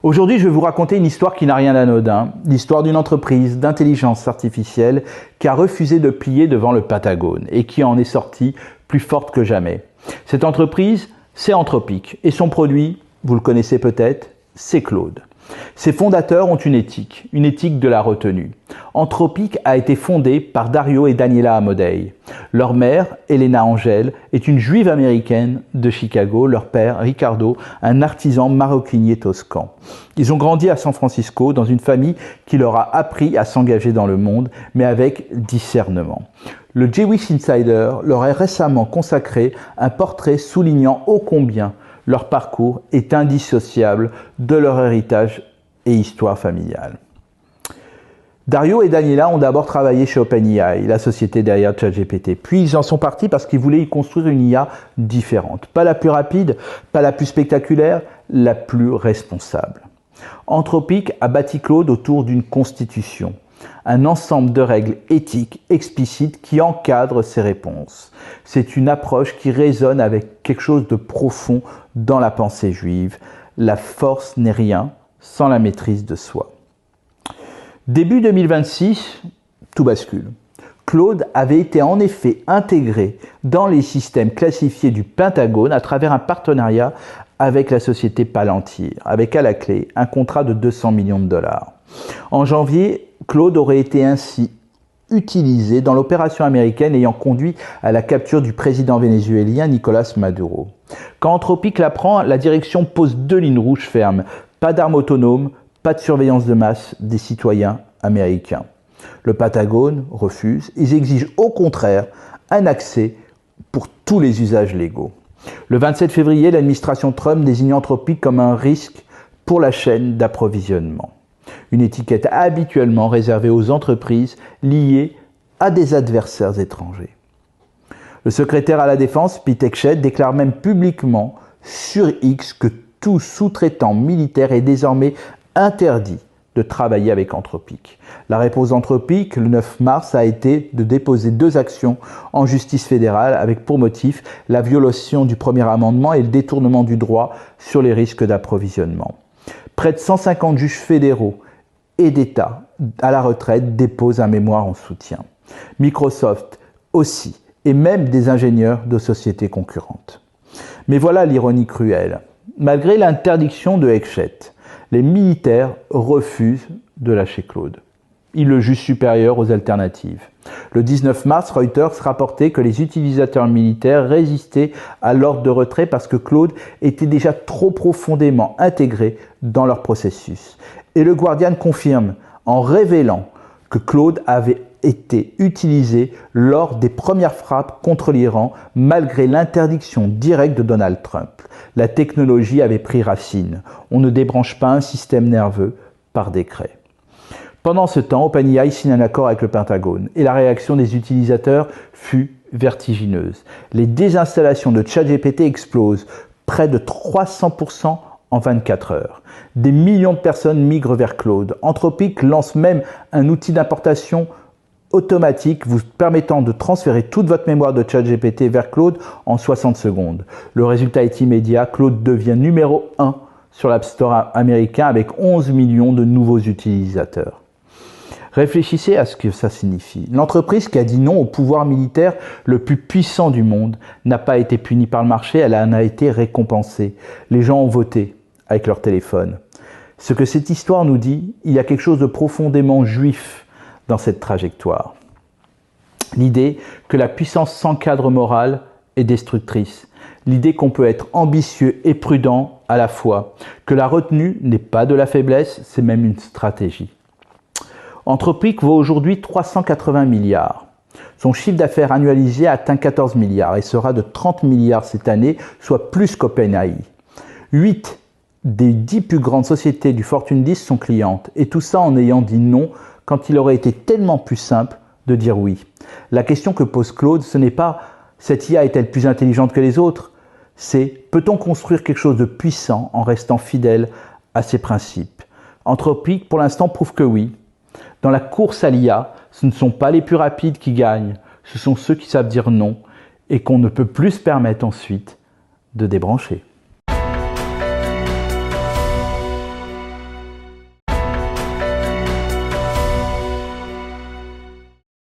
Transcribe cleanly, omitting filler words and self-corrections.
Aujourd'hui, je vais vous raconter une histoire qui n'a rien d'anodin, l'histoire d'une entreprise d'intelligence artificielle qui a refusé de plier devant le Pentagone et qui en est sortie plus forte que jamais. Cette entreprise, c'est Anthropic et son produit, vous le connaissez peut-être, c'est Claude. Ses fondateurs ont une éthique de la retenue. Anthropic a été fondé par Dario et Daniela Amodei. Leur mère, Elena Angel, est une juive américaine de Chicago. Leur père, Ricardo, un artisan maroquinier toscan. Ils ont grandi à San Francisco dans une famille qui leur a appris à s'engager dans le monde, mais avec discernement. Le Jewish Insider leur a récemment consacré un portrait soulignant ô combien leur parcours est indissociable de leur héritage et histoire familiale. Dario et Daniela ont d'abord travaillé chez OpenAI, la société derrière ChatGPT. Puis ils en sont partis parce qu'ils voulaient y construire une IA différente. Pas la plus rapide, pas la plus spectaculaire, la plus responsable. Anthropic a bâti Claude autour d'une constitution, un ensemble de règles éthiques explicites qui encadrent ses réponses. C'est une approche qui résonne avec quelque chose de profond dans la pensée juive. La force n'est rien sans la maîtrise de soi. Début 2026, tout bascule. Claude avait été en effet intégré dans les systèmes classifiés du Pentagone à travers un partenariat avec la société Palantir, avec à la clé un contrat de 200 millions de dollars. En janvier, Claude aurait été ainsi utilisé dans l'opération américaine ayant conduit à la capture du président vénézuélien Nicolás Maduro. Quand Anthropic l'apprend, la direction pose 2 lignes rouges fermes. Pas d'armes autonomes, pas de surveillance de masse des citoyens américains. Le Pentagone refuse. Ils exigent au contraire un accès pour tous les usages légaux. Le 27 février, l'administration Trump désigne Anthropic comme un risque pour la chaîne d'approvisionnement. Une étiquette habituellement réservée aux entreprises liées à des adversaires étrangers. Le secrétaire à la Défense, Pete Hegseth, déclare même publiquement sur X que tout sous-traitant militaire est désormais interdit de travailler avec Anthropic. La réponse d'Anthropic, le 9 mars, a été de déposer 2 actions en justice fédérale avec pour motif la violation du premier amendement et le détournement du droit sur les risques d'approvisionnement. Près de 150 juges fédéraux et d'État à la retraite déposent un mémoire en soutien. Microsoft aussi, et même des ingénieurs de sociétés concurrentes. Mais voilà l'ironie cruelle. Malgré l'interdiction de Hegseth, les militaires refusent de lâcher Claude. Ils le jugent supérieur aux alternatives. Le 19 mars, Reuters rapportait que les utilisateurs militaires résistaient à l'ordre de retrait parce que Claude était déjà trop profondément intégré dans leur processus. Et le Guardian confirme en révélant que Claude avait été utilisé lors des premières frappes contre l'Iran malgré l'interdiction directe de Donald Trump. La technologie avait pris racine. On ne débranche pas un système nerveux par décret. Pendant ce temps, OpenAI signe un accord avec le Pentagone et la réaction des utilisateurs fut vertigineuse. Les désinstallations de ChatGPT explosent, près de 300% en 24 heures. Des millions de personnes migrent vers Claude. Anthropic lance même un outil d'importation automatique vous permettant de transférer toute votre mémoire de ChatGPT vers Claude en 60 secondes. Le résultat est immédiat. Claude devient numéro 1 sur l'App Store américain avec 11 millions de nouveaux utilisateurs. Réfléchissez à ce que ça signifie. L'entreprise qui a dit non au pouvoir militaire le plus puissant du monde n'a pas été punie par le marché, elle en a été récompensée. Les gens ont voté avec leur téléphone. Ce que cette histoire nous dit, il y a quelque chose de profondément juif dans cette trajectoire. L'idée que la puissance sans cadre moral est destructrice. L'idée qu'on peut être ambitieux et prudent à la fois. Que la retenue n'est pas de la faiblesse, c'est même une stratégie. Anthropic vaut aujourd'hui 380 milliards. Son chiffre d'affaires annualisé atteint 14 milliards et sera de 30 milliards cette année, soit plus qu'OpenAI. 8 des 10 plus grandes sociétés du Fortune 10 sont clientes, et tout ça en ayant dit non quand il aurait été tellement plus simple de dire oui. La question que pose Claude, ce n'est pas « cette IA est-elle plus intelligente que les autres ?» c'est « peut-on construire quelque chose de puissant en restant fidèle à ses principes ?» Anthropic, pour l'instant, prouve que oui. Dans la course à l'IA, ce ne sont pas les plus rapides qui gagnent, ce sont ceux qui savent dire non et qu'on ne peut plus se permettre ensuite de débrancher.